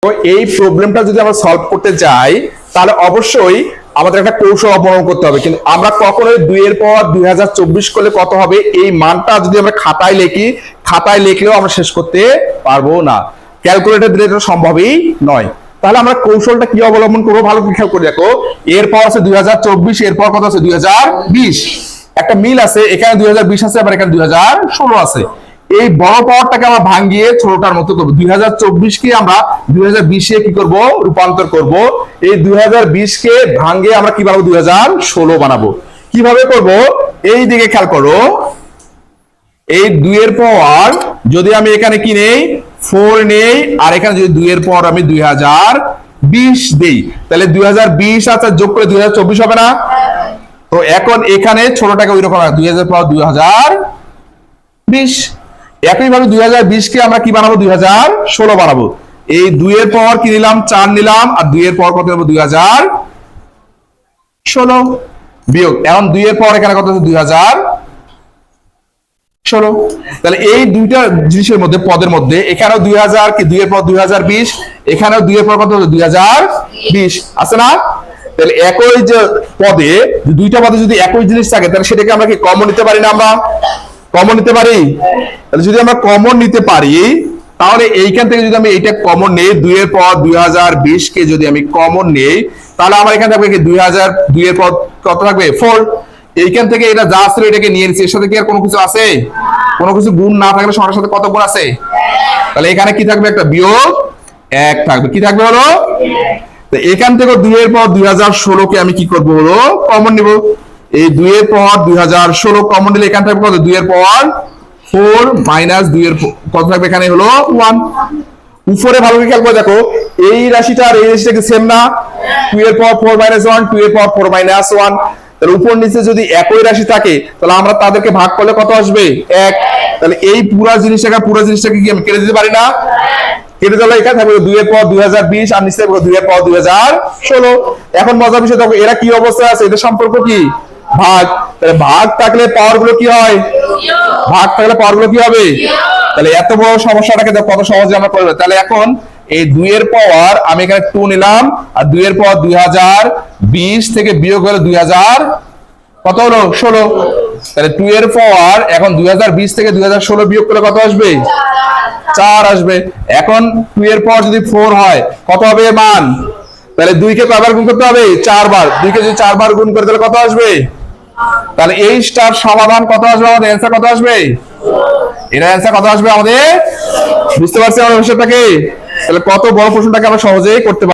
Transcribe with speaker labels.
Speaker 1: তো এই প্রবলেমটা যদি আমরা সলভ করতে যাই তাহলে অবশ্যই আমাদের একটা কৌশল অবলম্বন করতে হবে, কিন্তু আমরা কখনোই 2 এর পাওয়ার 2024 করলে কত হবে এই মানটা যদি আমরা খাতায় লিখি, খাতায় লিখলেও আমরা শেষ করতে পারবো না, ক্যালকুলেটর দিলে এটা সম্ভবই নয়। তাহলে আমরা কৌশলটা কি অবলম্বন করবো ভালো করে খেয়াল করে দেখো। এর পাওয়ার আছে 2024, এর পাওয়ার কত আছে 2020, একটা মিল আছে, এখানে 2020 আছে আবার এখানে 2016 আছে। এই বড় পাওয়ারটাকে আমরা ভাঙিয়ে ছোটটার মতো করবো, 2024 কে আমরা 2020 এ কি করব রূপান্তর করব। এই 2020 কে ভাঙিয়ে আমরা কি বানাবো 2016 বানাবো। কিভাবে করব এই দিকে খেয়াল করো। এই 2 এর পাওয়ার যদি আমি এখানে কি নেই 4 নেই, আর এখানে যদি 2 এর পাওয়ার আমি 2020 দেই, তাহলে 2020 আচ্ছা যোগ করে 2024 হবে না? তো এখন এখানে ছোটটাকে ওইরকম 2000 পাওয়ার 2020। একইভাবে 2020 কে আমরা কি বানাবো 2016 বানাবো। এই 2 এর পাওয়ার কি নিলাম 4 নিলাম, আর 2 এর পাওয়ার কত নেব 2016 বিয়োগ এখন 2 এর পাওয়ার এখানে কত আছে 2016। তাহলে এই দুইটা জিনিসের মধ্যে পদের মধ্যে এখানেও 2000 কি 2 এর পাওয়ার 2020, এখানেও 2 এর পাওয়ার কত 2020 আছে না? তাহলে একই যে পদে দুইটা পদে যদি একই জিনিস থাকে তাহলে সেটাকে আমরা কি কমন নিতে পারি না? আমরা কমন নিতে পারি। তাহলে যদি আমরা কমন নিতে পারি তাহলে এইখান থেকে যদি আমি এইটা কমন নেই 2 এর পাওয়ার 2020 কে যদি আমি কমন নেই তাহলে আমার এখানে থাকবে কি 2 এর পাওয়ার কত থাকবে 4। এইখান থেকে এটা যা আছে এটাকে নিয়ে নিচ্ছি, এর সাথে কি আর কোনো কিছু আছে? কোনো কিছু গুণ না থাকলে সংখ্যার সাথে কত গুণ আছে? তাহলে এখানে কি থাকবে একটা বিয়োগ 1 থাকবে। কি থাকবে হলো? তো এখান থেকে 2 এর পাওয়ার 2016 কে আমি কি করব হলো কমন নিব। এই 2 এর পাওয়ার 2016 কমন নিলে এখান থেকে কত 2 এর পাওয়ার 4 মাইনাস 2 এর কত থাকবে এখানে হলো 1। উপরে ভালো করে খেয়াল করে দেখো এই রাশিটা আর এই রাশিটা কি সেম না? 2 এর পাওয়ার 4 মাইনাস 1, 2 এর পাওয়ার 4 মাইনাস 1। তাহলে উপর নিচে যদি একই রাশি থাকে তাহলে আমরা তাদেরকে ভাগ করলে কত আসবে 1। তাহলে এই পুরো জিনিসটাকে কি আমি কেটে দিতে পারি না? কেটে দিলে এখানে থাকবে 2 এর পাওয়ার 2020 আর নিচে থাকবে 2 এর পাওয়ার 2016। এখন মজার বিষয় দেখো এরা কি অবস্থায় আছে, এটা সম্পর্ক কি ভাগ। তাহলে ভাগ থাকলে পাওয়ার গুলো কি হয়? ভাগ থাকলে পাওয়ার গুলো কি হবে? তাহলে এত বড় সমস্যাটাকে দেখো কত সহজে আমরা করব। তাহলে এখন এই 2 এর পাওয়ার আমি এখানে 2 নিলাম, আর 2 এর পাওয়ার 2020 থেকে বিয়োগ হলো 2000 কত হলো 16। তাহলে 2 এর পাওয়ার এখন 2020 থেকে 2016 বিয়োগ করলে কত আসবে 4 আসবে। এখন 2 এর পাওয়ার যদি 4 হয় কত হবে মান? তাহলে 2 কে কয়বার গুণ করতে হবে 4 বার। 2 কে যদি 4 বার গুণ করে তাহলে কত আসবে? তাহলে এই স্টার সমাধান কত আসবে আমাদের? অ্যানসার কত আসবে? এর অ্যানসার কত আসবে আমাদের? বুঝতে পারছি আমরা বিষয়টাকে? তাহলে কত বড় প্রশ্নটাকে আমরা সহজেই করতে পারি।